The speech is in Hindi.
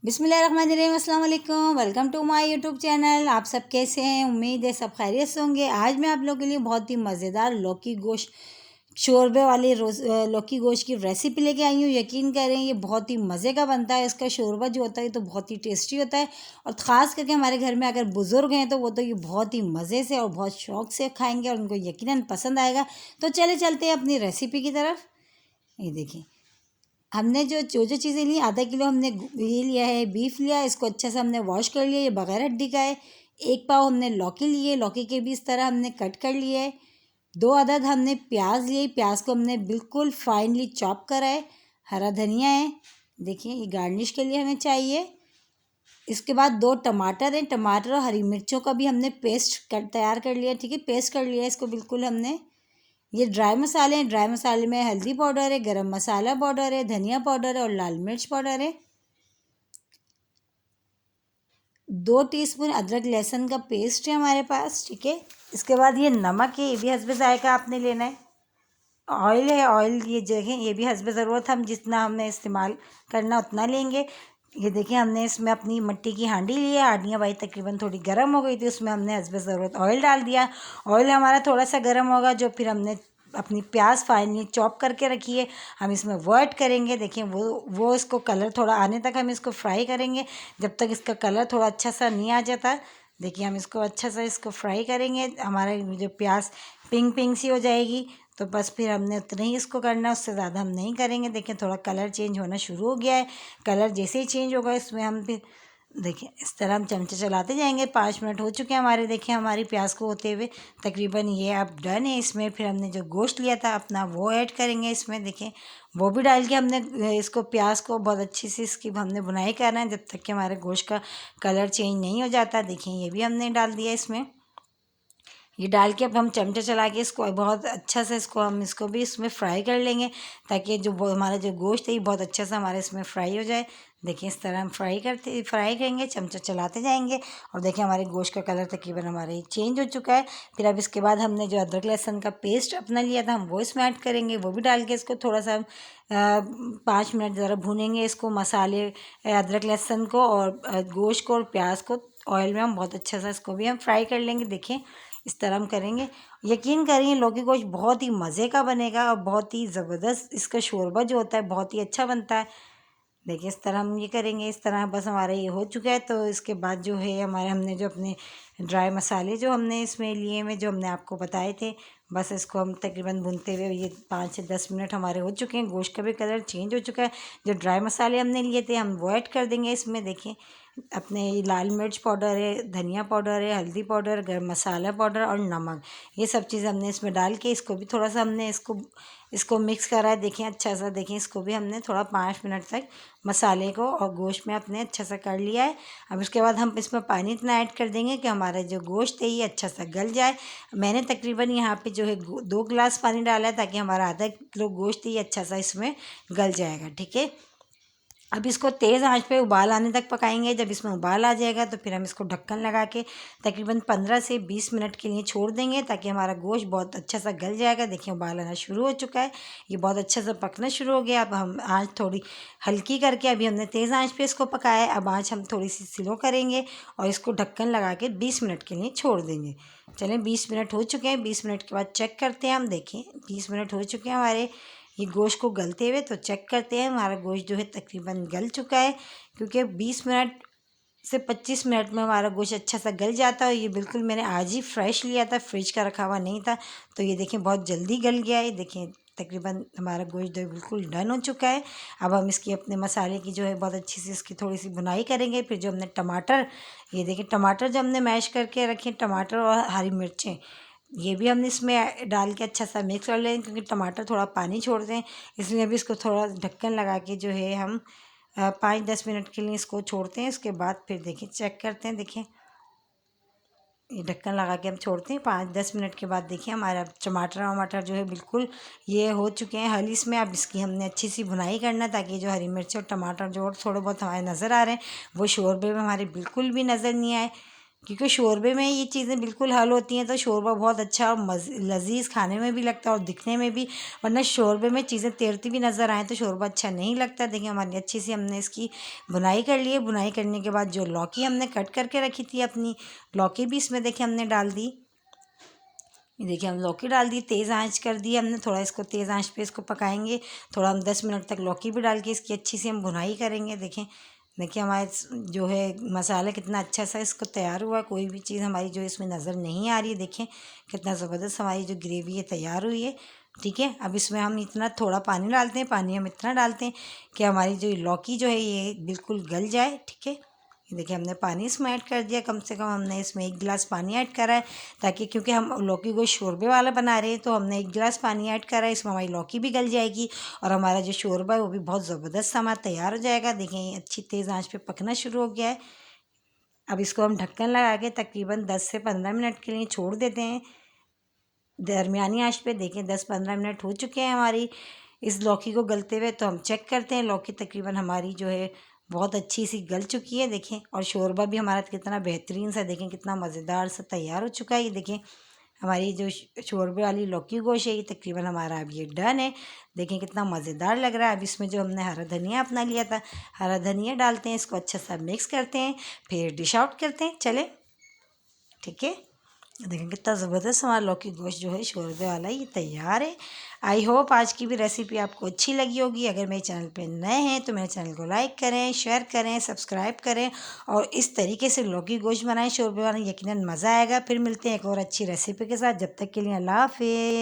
बिस्मिल्लाहिर्रहमानिर्रहीम, अस्सलाम वालेकुम। Welcome to my YouTube channel. आप सब कैसे हैं? उम्मीद है सब खैरियत से होंगे। आज मैं आप लोगों के लिए बहुत ही मज़ेदार लौकी गोश्त शोरबे वाली लौकी गोश्त की रेसिपी लेके आई हूँ। यकीन करें ये बहुत ही मज़े का बनता है। इसका शोरबा जो होता है तो बहुत ही टेस्टी होता है और ख़ास करके हमारे घर में अगर बुज़ुर्ग हैं तो वो तो ये बहुत ही मज़े से और बहुत शौक़ से खाएँगे और उनको यकीनन पसंद आएगा। तो चले चलते हैं अपनी रेसिपी की तरफ। ये देखिए, हमने जो चीज़ें ली, आधा किलो हमने ये लिया है, बीफ लिया है। इसको अच्छे से हमने वॉश कर लिया, ये बगैर हड्डी का है। 1 पाव हमने लौकी लिए, लौकी के भी इस तरह हमने कट कर लिए है। 2 अदद हमने प्याज लिए, प्याज को हमने बिल्कुल फाइनली चॉप करा है। हरा धनिया है, देखिए ये गार्निश के लिए हमें चाहिए। इसके बाद 2 टमाटर हैं, टमाटर और हरी मिर्चों का भी हमने पेस्ट तैयार कर लिया। ठीक है, पेस्ट कर लिया इसको बिल्कुल हमने। ये ड्राई मसाले हैं, ड्राई मसाले में हल्दी पाउडर है, गरम मसाला पाउडर है, धनिया पाउडर है और लाल मिर्च पाउडर है। 2 टीस्पून अदरक लहसुन का पेस्ट है हमारे पास। ठीक है, इसके बाद ये नमक है, ये भी हस्बे ज़ायक़ा आपने लेना है। ऑयल है, ऑयल ये जगह ये भी हस्बे ज़रूरत, हम जितना हमें इस्तेमाल करना उतना लेंगे। ये देखिए, हमने इसमें अपनी मिट्टी की हांडी ली है। हांडियाँ भाई तकरीबन थोड़ी गर्म हो गई थी, उसमें हमने हस्बे ज़रूरत ऑयल डाल दिया। ऑयल हमारा थोड़ा सा गर्म होगा, जो फिर हमने अपनी प्याज फाइनली चॉप करके रखी है हम इसमें वो ऐड करेंगे। देखिए वो इसको कलर थोड़ा आने तक हम इसको फ्राई करेंगे, जब तक इसका कलर थोड़ा अच्छा सा नहीं आ जाता। देखिए हम इसको अच्छा सा इसको फ्राई करेंगे, हमारा जो प्याज पिंक पिंक सी हो जाएगी तो बस फिर हमने उतना ही इसको करना है, उससे ज़्यादा हम नहीं करेंगे। देखिए थोड़ा कलर चेंज होना शुरू हो गया है। कलर जैसे ही चेंज होगा इसमें हम फिर देखिए इस तरह हम चमचे चलाते जाएंगे। 5 मिनट हो चुके हैं हमारे, देखिए हमारी प्याज को होते हुए तकरीबन ये अब डन है। इसमें फिर हमने जो गोश्त लिया था अपना वो ऐड करेंगे इसमें। देखिए वो भी डाल के हमने इसको प्याज को बहुत अच्छी से इसकी हमने बुनाई करना है जब तक कि हमारे गोश्त का कलर चेंज नहीं हो जाता। देखिए ये भी हमने डाल दिया इसमें। ये डाल के अब हम चमचा चला के इसको बहुत अच्छा से हम इसको भी इसमें फ्राई कर लेंगे, ताकि जो वो हमारा जो गोश्त है ये बहुत अच्छा सा हमारे इसमें फ्राई हो जाए। देखिए इस तरह हम फ्राई करेंगे, चमचा चलाते जाएंगे। और देखिए हमारे गोश्त का कलर तकरीबन हमारे चेंज हो चुका है। फिर अब इसके बाद हमने जो अदरक लहसुन का पेस्ट अपना लिया था हम वो इसमें ऐड करेंगे। वो भी डाल के इसको थोड़ा सा 5 मिनट ज़रा भूनेंगे इसको, मसाले अदरक लहसुन को और गोश्त को और प्याज को ऑयल में हम बहुत अच्छा सा इसको भी हम फ्राई कर लेंगे। देखिए इस तरह हम करेंगे। यकीन करिए लौकी गोश्त बहुत ही मज़े का बनेगा और बहुत ही ज़बरदस्त इसका शोरबा जो होता है बहुत ही अच्छा बनता है। देखिए इस तरह हम ये करेंगे। इस तरह बस हमारा ये हो चुका है। तो इसके बाद जो है हमारे हमने जो अपने ड्राई मसाले जो हमने इसमें लिए हुए जो हमने आपको बताए थे, बस इसको हम तकरीबन भूनते हुए ये 5 से 10 मिनट हमारे हो चुके हैं। गोश्त का भी कलर चेंज हो चुका है। जो ड्राई मसाले हमने लिए थे हम वो ऐड कर देंगे इसमें। देखिए अपने लाल मिर्च पाउडर है, धनिया पाउडर है, हल्दी पाउडर, गरम मसाला पाउडर और नमक, ये सब चीज़ हमने इसमें डाल के इसको भी थोड़ा सा हमने इसको मिक्स करा है। देखिए अच्छा सा, देखिए इसको भी हमने थोड़ा 5 मिनट तक मसाले को और गोश्त में अपने अच्छा सा कर लिया है। अब उसके बाद हम इसमें पानी इतना ऐड कर देंगे कि हमारा जो गोश्त है ये अच्छा सा गल जाए। मैंने तकरीबन यहाँ पे जो है 2 गिलास पानी डाला है, ताकि हमारा आधा किलो गोश्त ये अच्छा सा इसमें गल जाएगा। ठीक है, अब इसको तेज़ आंच पे उबाल आने तक पकाएंगे। जब इसमें उबाल आ जाएगा तो फिर हम इसको ढक्कन लगा के तकरीबन 15 से 20 मिनट के लिए छोड़ देंगे, ताकि हमारा गोश्त बहुत अच्छा सा गल जाएगा। देखिए उबाल आना शुरू हो चुका है, ये बहुत अच्छा सा पकना शुरू हो गया। अब हम आँच थोड़ी हल्की करके, अभी हमने तेज़ आँच पे इसको पकाया है, अब आँच हम थोड़ी सी स्लो करेंगे और इसको ढक्कन लगा के 20 मिनट के लिए छोड़ देंगे। चलें 20 मिनट हो चुके हैं। 20 मिनट के बाद चेक करते हैं हम। देखें 20 मिनट हो चुके हैं हमारे ये गोश्त को गलते हुए। तो चेक करते हैं, हमारा गोश्त जो है तकरीबन गल चुका है, क्योंकि 20 मिनट से 25 मिनट में हमारा गोश्त अच्छा सा गल जाता है। ये बिल्कुल मैंने आज ही फ्रेश लिया था, फ्रिज का रखा हुआ नहीं था। तो ये देखें बहुत जल्दी गल गया है। देखें तकरीबन हमारा गोश्त जो है बिल्कुल डन हो चुका है। अब हम इसकी अपने मसाले की जो है बहुत अच्छी सी इसकी थोड़ी सी बुनाई करेंगे। फिर जो हमने टमाटर, ये देखिए टमाटर जो हमने मैश करके रखे, टमाटर और हरी मिर्चें, ये भी हमने इसमें डाल के अच्छा सा मिक्स कर लेंगे, क्योंकि टमाटर थोड़ा पानी छोड़ते हैं, इसलिए भी इसको थोड़ा ढक्कन लगा के जो है हम 5-10 मिनट के लिए इसको छोड़ते हैं। उसके बाद फिर देखिए चेक करते हैं। देखिए ये ढक्कन लगा के हम छोड़ते हैं 5-10 मिनट के बाद। देखिए हमारा टमाटर वमाटर जो है बिल्कुल ये हो चुके हैं हल इसमें। अब इसकी हमने अच्छी सी भुनाई करना, ताकि जो हरी मिर्च और टमाटर जो थोड़े बहुत हमारे नज़र आ रहे हैं वो शोरबे में हमारे बिल्कुल भी नज़र नहीं आए। क्योंकि शोरबे में ये चीज़ें बिल्कुल हल होती हैं, तो शोरबा बहुत अच्छा और लजीज खाने में भी लगता है और दिखने में भी। वरना शोरबे में चीज़ें तैरती भी नज़र आएँ तो शोरबा अच्छा नहीं लगता। देखिए हमारी अच्छी सी हमने इसकी बुनाई कर ली है। बुनाई करने के बाद जो लौकी हमने कट करके रखी थी अपनी, लौकी भी इसमें देखिए हमने डाल दी। ये देखिए हम लौकी डाल दी, तेज़ आंच कर दी हमने। थोड़ा इसको तेज़ आंच पे इसको पकाएंगे। थोड़ा हम 10 मिनट तक लौकी भी डाल के इसकी अच्छी सी हम भुनाई करेंगे। देखें देखिए हमारे जो है मसाला कितना अच्छा सा इसको तैयार हुआ है। कोई भी चीज़ हमारी जो इसमें नज़र नहीं आ रही है। देखें कितना ज़बरदस्त हमारी जो ग्रेवी है तैयार हुई है। ठीक है, अब इसमें हम इतना थोड़ा पानी डालते हैं। पानी हम इतना डालते हैं कि हमारी जो लौकी जो है ये बिल्कुल गल जाए। ठीक है, ये देखिए हमने पानी इसमें ऐड कर दिया। कम से कम हमने इसमें 1 गिलास पानी ऐड करा है, ताकि क्योंकि हम लौकी को शोरबे वाला बना रहे हैं तो हमने 1 गिलास पानी ऐड करा है। इसमें हमारी लौकी भी गल जाएगी और हमारा जो शोरबा है वो भी बहुत ज़बरदस्त हमारा तैयार हो जाएगा। देखें ये अच्छी तेज़ आंच पे पकना शुरू हो गया है। अब इसको हम ढक्कन लगा के तकरीबन 10 से 15 मिनट के लिए छोड़ देते हैं दरमियानी आंच पे। देखें 10-15 मिनट हो चुके हैं हमारी इस लौकी को गलते हुए। तो हम चेक करते हैं, लौकी तकरीबन हमारी जो है बहुत अच्छी सी गल चुकी है। देखें और शोरबा भी हमारा कितना बेहतरीन सा, देखें कितना मज़ेदार सा तैयार हो चुका है। ये देखें हमारी जो शोरबे वाली लौकी गोश्त है ये तकरीबन हमारा अब ये डन है। देखें कितना मज़ेदार लग रहा है। अब इसमें जो हमने हरा धनिया अपना लिया था, हरा धनिया डालते हैं, इसको अच्छा सा मिक्स करते हैं, फिर डिश आउट करते हैं। चले ठीक है, देखें कितना ज़बरदस्त हमारा लौकी गोश्त जो है शोरबे वाला ये तैयार है। आई होप आज की भी रेसिपी आपको अच्छी लगी होगी। अगर मेरे चैनल पे नए हैं तो मेरे चैनल को लाइक करें, शेयर करें, सब्सक्राइब करें और इस तरीके से लौकी गोश्त बनाएं शोरबे वाला। यकीनन मज़ा आएगा। फिर मिलते हैं एक और अच्छी रेसिपी के साथ। जब तक के लिए अल्लाह हाफ़िज़।